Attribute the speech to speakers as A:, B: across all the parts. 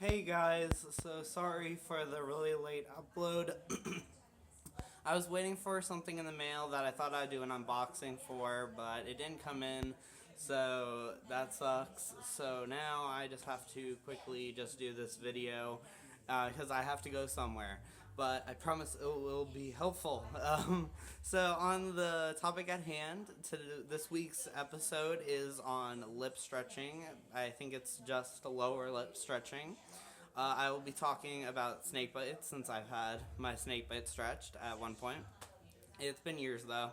A: Hey guys, so sorry for the really late upload. I was waiting for something in the mail that I thought I'd do an unboxing for, but it didn't come in, so that sucks. So now I just have to quickly just do this video because I have to go somewhere. But I promise it will be helpful. So on the topic at hand, this week's episode is on lip stretching. I think it's just lower lip stretching. I will be talking about snakebite since I've had my snakebite stretched at one point. It's been years though.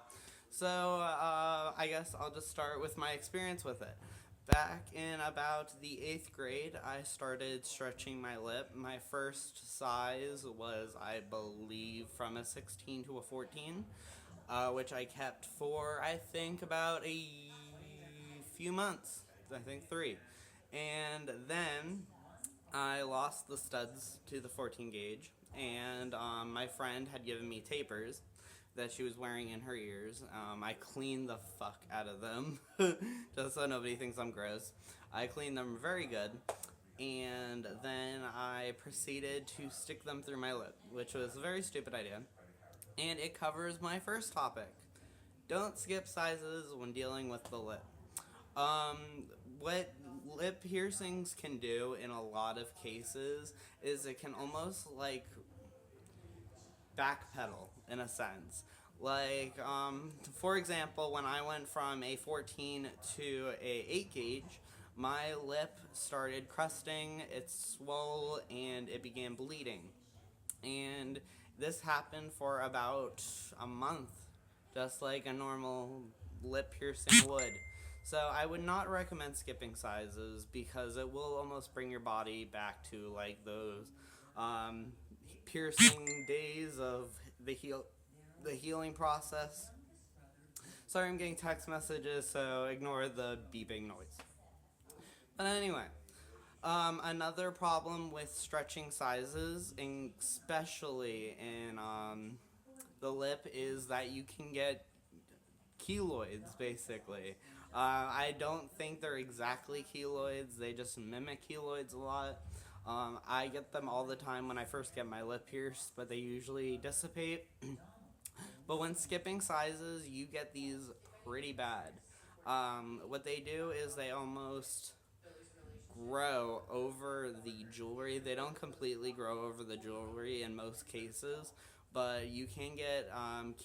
A: So I guess I'll just start with my experience with it. Back in about the 8th grade, I started stretching my lip. My first size was, I believe, from a 16 to a 14, which I kept for, I think, about a few months. I think 3. And then I lost the studs to the 14 gauge, and my friend had given me tapers that she was wearing in her ears. I cleaned the fuck out of them, just so nobody thinks I'm gross. I cleaned them very good, and then I proceeded to stick them through my lip, which was a very stupid idea. And it covers my first topic. Don't skip sizes when dealing with the lip. Um, what lip piercings can do in a lot of cases is it can almost like backpedal in a sense. Like, for example, when I went from a 14 to a 8 gauge, my lip started crusting, it swelled, and it began bleeding. And this happened for about a month, just like a normal lip piercing would. So I would not recommend skipping sizes because it will almost bring your body back to like those um, piercing days of the healing process. Sorry, I'm getting text messages, so ignore the beeping noise. But anyway, another problem with stretching sizes, especially in the lip, is that you can get keloids, basically. I don't think they're exactly keloids, they just mimic keloids a lot. I get them all the time when I first get my lip pierced, but they usually dissipate. But when skipping sizes, you get these pretty bad. What they do is they almost grow over the jewelry. They don't completely grow over the jewelry in most cases, but you can get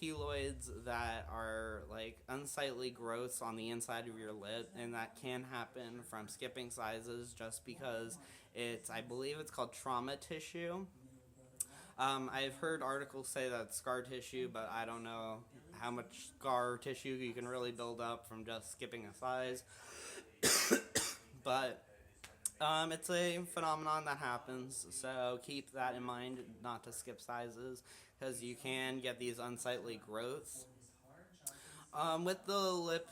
A: keloids that are like unsightly growths on the inside of your lip, and that can happen from skipping sizes just because I believe it's called trauma tissue. I've heard articles say that scar tissue, but I don't know how much scar tissue you can really build up from just skipping a size. But it's a phenomenon that happens, so keep that in mind, not to skip sizes, because you can get these unsightly growths. With the lip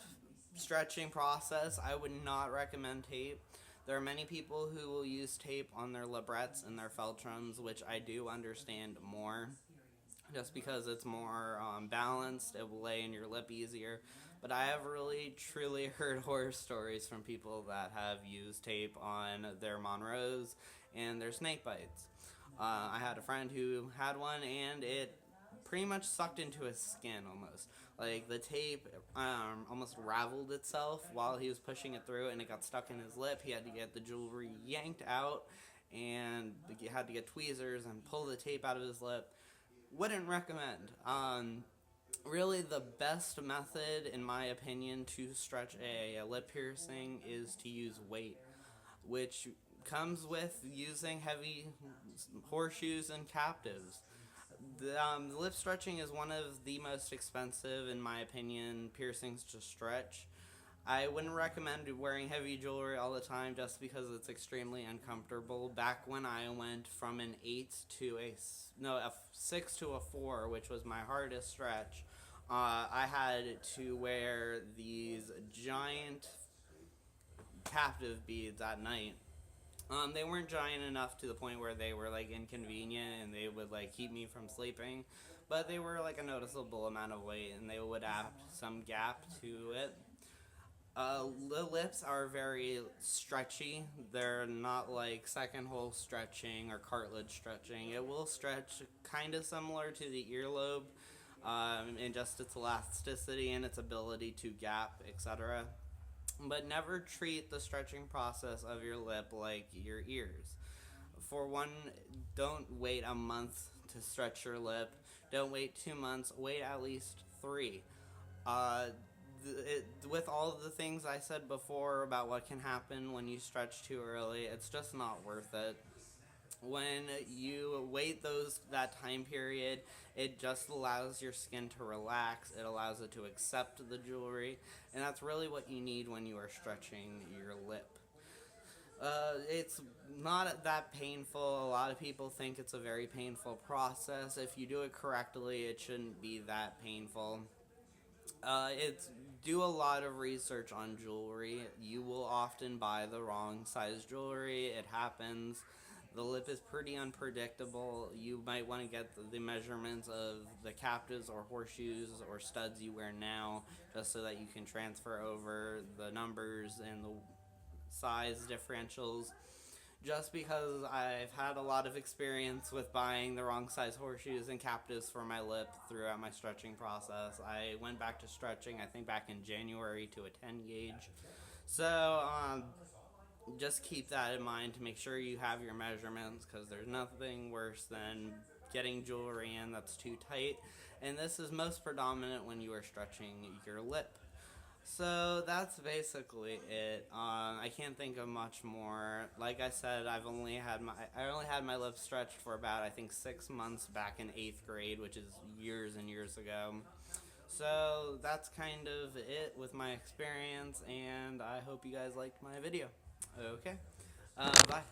A: stretching process, I would not recommend tape. There are many people who will use tape on their librettes and their feltrums, which I do understand more, just because it's more balanced, it will lay in your lip easier. But I have really, truly heard horror stories from people that have used tape on their Monroes and their snake bites. I had a friend who had one, and it pretty much sucked into his skin almost. Like, the tape almost raveled itself while he was pushing it through, and it got stuck in his lip. He had to get the jewelry yanked out, and he had to get tweezers and pull the tape out of his lip. Wouldn't recommend. Really, the best method, in my opinion, to stretch a lip piercing is to use weight, which comes with using heavy horseshoes and captives. The lip stretching is one of the most expensive, in my opinion, piercings to stretch. I wouldn't recommend wearing heavy jewelry all the time just because it's extremely uncomfortable. Back when I went from an 8 to a 6 to a 4, which was my hardest stretch, I had to wear these giant captive beads at night. They weren't giant enough to the point where they were like inconvenient and they would like keep me from sleeping, but they were like a noticeable amount of weight and they would add some gap to it. The lips are very stretchy. They're not like second hole stretching or cartilage stretching. It will stretch kind of similar to the earlobe in just its elasticity and its ability to gap, etc. But never treat the stretching process of your lip like your ears. For one, don't wait a month to stretch your lip. Don't wait 2 months. Wait at least 3. Uh, with all of the things I said before about what can happen when you stretch too early, it's just not worth it. When you wait that time period, it just allows your skin to relax. It allows it to accept the jewelry, and that's really what you need when you are stretching your lip. It's not that painful. A lot of people think it's a very painful process. If you do it correctly, it shouldn't be that painful. It's Do a lot of research on jewelry. You will often buy the wrong size jewelry. It happens. The lip is pretty unpredictable. You might want to get the measurements of the captives or horseshoes or studs you wear now, just so that you can transfer over the numbers and the size differentials. Just because I've had a lot of experience with buying the wrong size horseshoes and captives for my lip throughout my stretching process. I went back to stretching, I think back in January, to a 10 gauge. So just keep that in mind to make sure you have your measurements, because there's nothing worse than getting jewelry in that's too tight. And this is most predominant when you are stretching your lip. So that's basically it. I can't think of much more. Like I said, I only had my lips stretched for about, I think, 6 months back in 8th grade, which is years and years ago. So that's kind of it with my experience, and I hope you guys liked my video. Okay, bye.